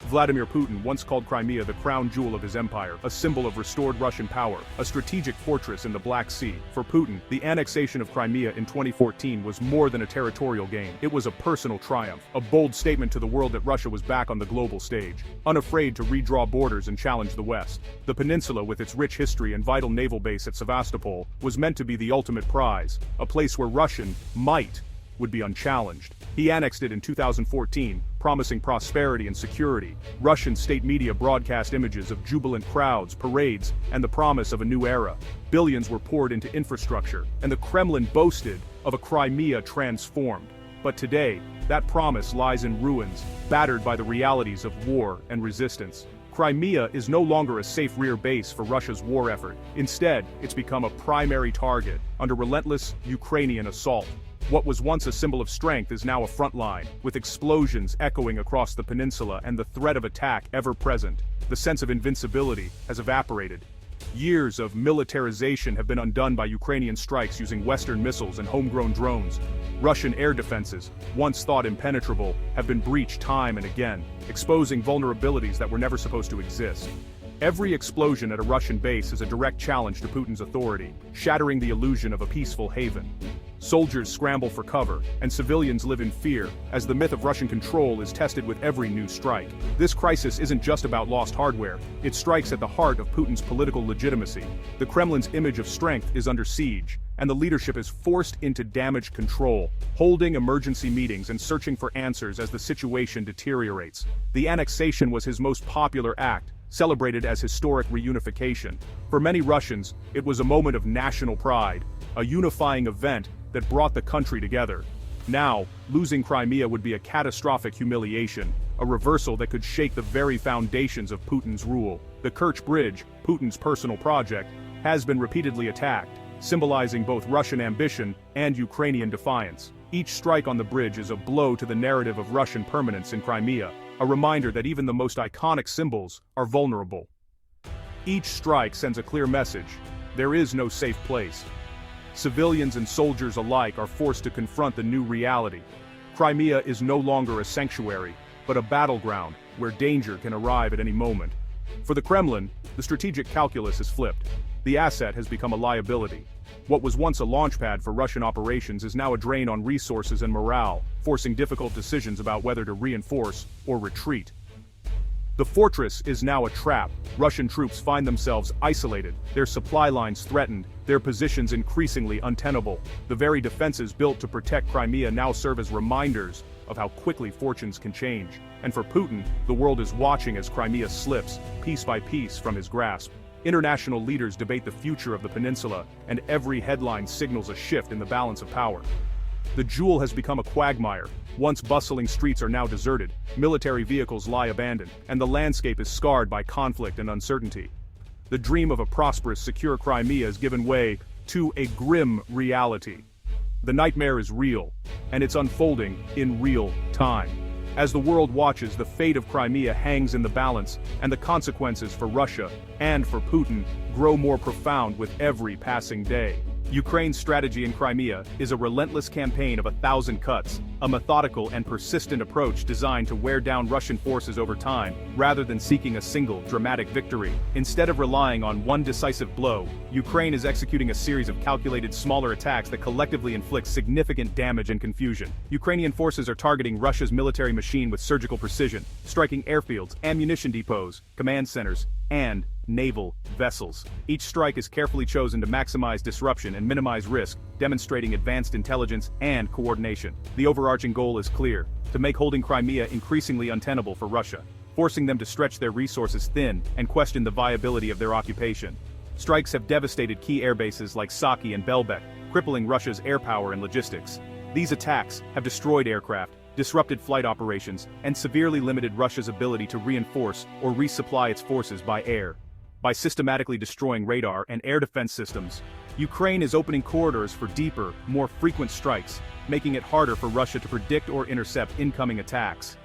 Vladimir Putin once called Crimea the crown jewel of his empire, a symbol of restored Russian power, a strategic fortress in the Black Sea. For Putin, the annexation of Crimea in 2014 was more than a territorial gain. It was a personal triumph, a bold statement to the world that Russia was back on the global stage, unafraid to redraw borders and challenge the West. The peninsula, with its rich history and vital naval base at Sevastopol, was meant to be the ultimate prize, a place where Russian might would be unchallenged. He annexed it in 2014, promising prosperity and security. Russian state media broadcast images of jubilant crowds, parades, and the promise of a new era. Billions were poured into infrastructure, and the Kremlin boasted of a Crimea transformed. But today, that promise lies in ruins, battered by the realities of war and resistance. Crimea is no longer a safe rear base for Russia's war effort. Instead, it's become a primary target under relentless Ukrainian assault. What was once a symbol of strength is now a front line, with explosions echoing across the peninsula and the threat of attack ever present. The sense of invincibility has evaporated. Years of militarization have been undone by Ukrainian strikes using Western missiles and homegrown drones. Russian air defenses, once thought impenetrable, have been breached time and again, exposing vulnerabilities that were never supposed to exist. Every explosion at a Russian base is a direct challenge to Putin's authority, shattering the illusion of a peaceful haven. Soldiers scramble for cover, and civilians live in fear, as the myth of Russian control is tested with every new strike. This crisis isn't just about lost hardware, it strikes at the heart of Putin's political legitimacy. The Kremlin's image of strength is under siege, and the leadership is forced into damage control, holding emergency meetings and searching for answers as the situation deteriorates. The annexation was his most popular act, celebrated as historic reunification. For many Russians, it was a moment of national pride, a unifying event that brought the country together. Now, losing Crimea would be a catastrophic humiliation, a reversal that could shake the very foundations of Putin's rule. The Kerch Bridge, Putin's personal project, has been repeatedly attacked, symbolizing both Russian ambition and Ukrainian defiance. Each strike on the bridge is a blow to the narrative of Russian permanence in Crimea, a reminder that even the most iconic symbols are vulnerable. Each strike sends a clear message: there is no safe place. Civilians and soldiers alike are forced to confront the new reality. Crimea is no longer a sanctuary, but a battleground where danger can arrive at any moment. For the Kremlin, the strategic calculus is flipped. The asset has become a liability. What was once a launchpad for Russian operations is now a drain on resources and morale, forcing difficult decisions about whether to reinforce or retreat. The fortress is now a trap. Russian troops find themselves isolated, their supply lines threatened, their positions increasingly untenable. The very defenses built to protect Crimea now serve as reminders of how quickly fortunes can change. And for Putin, the world is watching as Crimea slips, piece by piece, from his grasp. International leaders debate the future of the peninsula, and every headline signals a shift in the balance of power. The jewel has become a quagmire. Once bustling streets are now deserted, military vehicles lie abandoned, and the landscape is scarred by conflict and uncertainty. The dream of a prosperous, secure Crimea has given way to a grim reality. The nightmare is real, and it's unfolding in real time. As the world watches, the fate of Crimea hangs in the balance, and the consequences for Russia and for Putin grow more profound with every passing day. Ukraine's strategy in Crimea is a relentless campaign of 1,000 cuts, a methodical and persistent approach designed to wear down Russian forces over time, rather than seeking a single, dramatic victory. Instead of relying on one decisive blow, Ukraine is executing a series of calculated smaller attacks that collectively inflict significant damage and confusion. Ukrainian forces are targeting Russia's military machine with surgical precision, striking airfields, ammunition depots, command centers, and naval vessels. Each strike is carefully chosen to maximize disruption and minimize risk, demonstrating advanced intelligence and coordination. The overarching goal is clear: to make holding Crimea increasingly untenable for Russia, forcing them to stretch their resources thin and question the viability of their occupation. Strikes have devastated key airbases like Saki and Belbek, crippling Russia's air power and logistics. These attacks have destroyed aircraft, disrupted flight operations, and severely limited Russia's ability to reinforce or resupply its forces by air. By systematically destroying radar and air defense systems, Ukraine is opening corridors for deeper, more frequent strikes, making it harder for Russia to predict or intercept incoming attacks.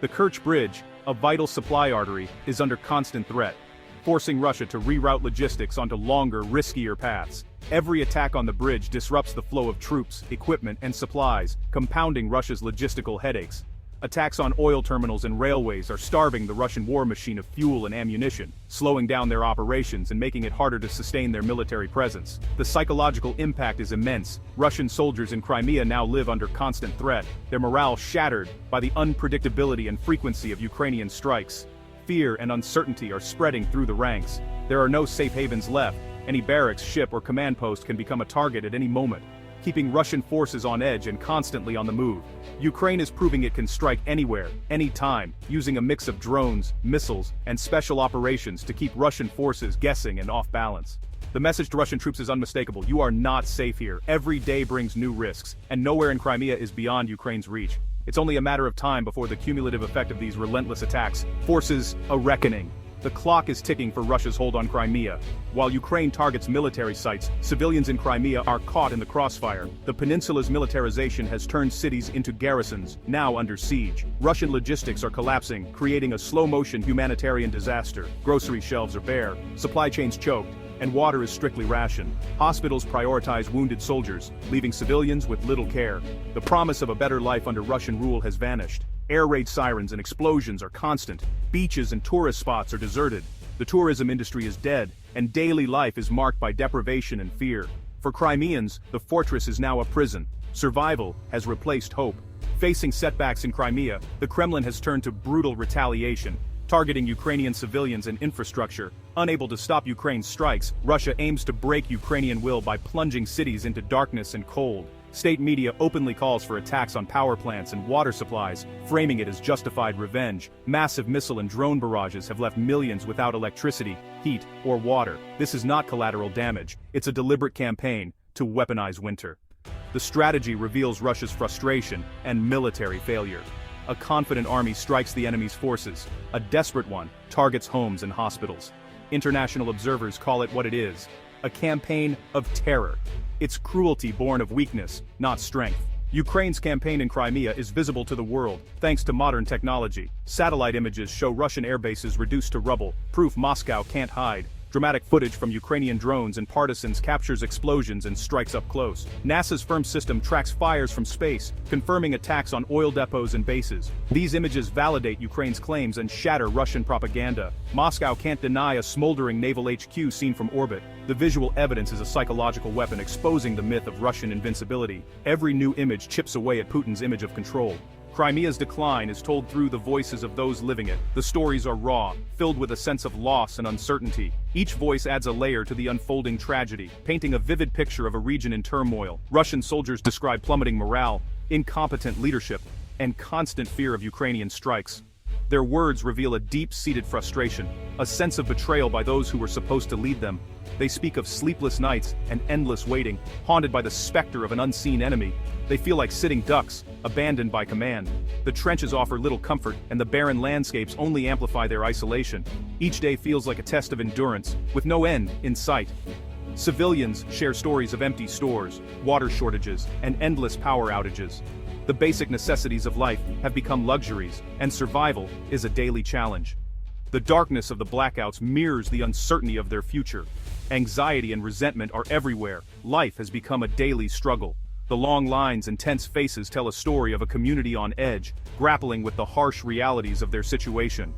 The Kerch Bridge, a vital supply artery, is under constant threat, forcing Russia to reroute logistics onto longer, riskier paths. Every attack on the bridge disrupts the flow of troops, equipment, and supplies, compounding Russia's logistical headaches. Attacks on oil terminals and railways are starving the Russian war machine of fuel and ammunition, slowing down their operations and making it harder to sustain their military presence. The psychological impact is immense. Russian soldiers in Crimea now live under constant threat, their morale shattered by the unpredictability and frequency of Ukrainian strikes. Fear and uncertainty are spreading through the ranks. There are no safe havens left. Any barracks, ship, or command post can become a target at any moment, keeping Russian forces on edge and constantly on the move. Ukraine is proving it can strike anywhere, anytime, using a mix of drones, missiles, and special operations to keep Russian forces guessing and off balance. The message to Russian troops is unmistakable: you are not safe here. Every day brings new risks, and nowhere in Crimea is beyond Ukraine's reach. It's only a matter of time before the cumulative effect of these relentless attacks forces a reckoning. The clock is ticking for Russia's hold on Crimea. While Ukraine targets military sites, civilians in Crimea are caught in the crossfire. The peninsula's militarization has turned cities into garrisons, now under siege. Russian logistics are collapsing, creating a slow-motion humanitarian disaster. Grocery shelves are bare, supply chains choked, and water is strictly rationed. Hospitals prioritize wounded soldiers, leaving civilians with little care. The promise of a better life under Russian rule has vanished. Air raid sirens and explosions are constant. Beaches and tourist spots are deserted. The tourism industry is dead, and daily life is marked by deprivation and fear. For Crimeans, the fortress is now a prison. Survival has replaced hope. Facing setbacks in Crimea, the Kremlin has turned to brutal retaliation, targeting Ukrainian civilians and infrastructure. Unable to stop Ukraine's strikes, Russia aims to break Ukrainian will by plunging cities into darkness and cold. State media openly calls for attacks on power plants and water supplies, framing it as justified revenge. Massive missile and drone barrages have left millions without electricity, heat, or water. This is not collateral damage, it's a deliberate campaign to weaponize winter. The strategy reveals Russia's frustration and military failure. A confident army strikes the enemy's forces. A desperate one targets homes and hospitals. International observers call it what it is: a campaign of terror. It's cruelty born of weakness, not strength. Ukraine's campaign in Crimea is visible to the world, thanks to modern technology. Satellite images show Russian airbases reduced to rubble, proof Moscow can't hide. Dramatic footage from Ukrainian drones and partisans captures explosions and strikes up close. NASA's FIRM system tracks fires from space, confirming attacks on oil depots and bases. These images validate Ukraine's claims and shatter Russian propaganda. Moscow can't deny a smoldering naval HQ seen from orbit. The visual evidence is a psychological weapon exposing the myth of Russian invincibility. Every new image chips away at Putin's image of control. Crimea's decline is told through the voices of those living it. The stories are raw, filled with a sense of loss and uncertainty. Each voice adds a layer to the unfolding tragedy, painting a vivid picture of a region in turmoil. Russian soldiers describe plummeting morale, incompetent leadership, and constant fear of Ukrainian strikes. Their words reveal a deep-seated frustration, a sense of betrayal by those who were supposed to lead them. They speak of sleepless nights and endless waiting, haunted by the specter of an unseen enemy. They feel like sitting ducks, abandoned by command. The trenches offer little comfort, and the barren landscapes only amplify their isolation. Each day feels like a test of endurance, with no end in sight. Civilians share stories of empty stores, water shortages, and endless power outages. The basic necessities of life have become luxuries, and survival is a daily challenge. The darkness of the blackouts mirrors the uncertainty of their future. Anxiety and resentment are everywhere. Life has become a daily struggle. The long lines and tense faces tell a story of a community on edge, grappling with the harsh realities of their situation.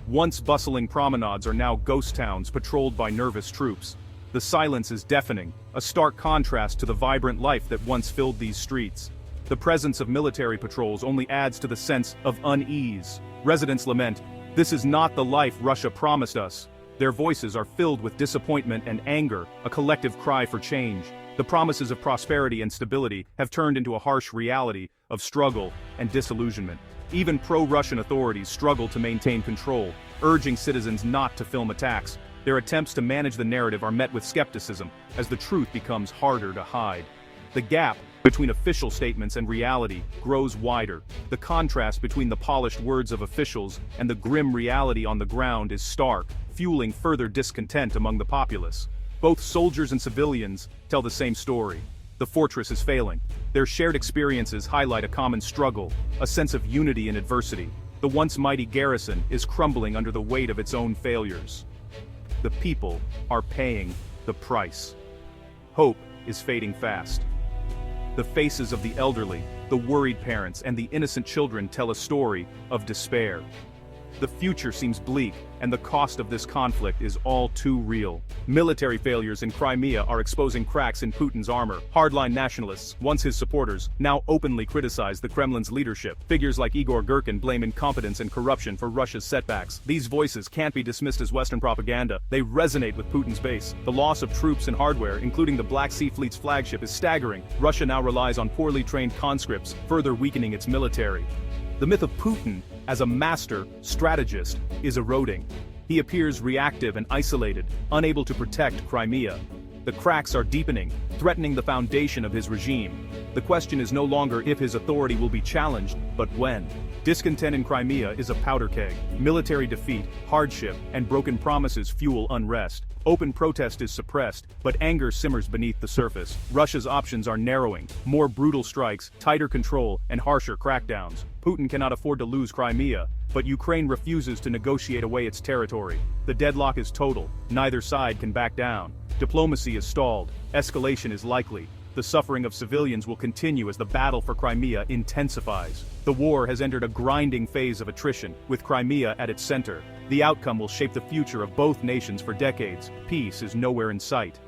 Once bustling promenades are now ghost towns patrolled by nervous troops. The silence is deafening, a stark contrast to the vibrant life that once filled these streets. The presence of military patrols only adds to the sense of unease. Residents lament, "This is not the life Russia promised us." Their voices are filled with disappointment and anger, a collective cry for change. The promises of prosperity and stability have turned into a harsh reality of struggle and disillusionment. Even pro-Russian authorities struggle to maintain control, urging citizens not to film attacks. Their attempts to manage the narrative are met with skepticism, as the truth becomes harder to hide. The gap between official statements and reality grows wider. The contrast between the polished words of officials and the grim reality on the ground is stark, fueling further discontent among the populace. Both soldiers and civilians tell the same story. The fortress is failing. Their shared experiences highlight a common struggle, a sense of unity in adversity. The once mighty garrison is crumbling under the weight of its own failures. The people are paying the price. Hope is fading fast. The faces of the elderly, the worried parents and the innocent children tell a story of despair. The future seems bleak, and the cost of this conflict is all too real. Military failures in Crimea are exposing cracks in Putin's armor. Hardline nationalists, once his supporters, now openly criticize the Kremlin's leadership. Figures like Igor Girkin blame incompetence and corruption for Russia's setbacks. These voices can't be dismissed as Western propaganda. They resonate with Putin's base. The loss of troops and hardware, including the Black Sea Fleet's flagship, is staggering. Russia now relies on poorly trained conscripts, further weakening its military. The myth of Putin as a master strategist is eroding. He appears reactive and isolated, unable to protect Crimea. The cracks are deepening, threatening the foundation of his regime. The question is no longer if his authority will be challenged, but when. Discontent in Crimea is a powder keg. Military defeat, hardship, and broken promises fuel unrest. Open protest is suppressed, but anger simmers beneath the surface. Russia's options are narrowing: more brutal strikes, tighter control, and harsher crackdowns. Putin cannot afford to lose Crimea, but Ukraine refuses to negotiate away its territory. The deadlock is total. Neither side can back down. Diplomacy is stalled. Escalation is likely. The suffering of civilians will continue as the battle for Crimea intensifies. The war has entered a grinding phase of attrition, with Crimea at its center. The outcome will shape the future of both nations for decades. Peace is nowhere in sight.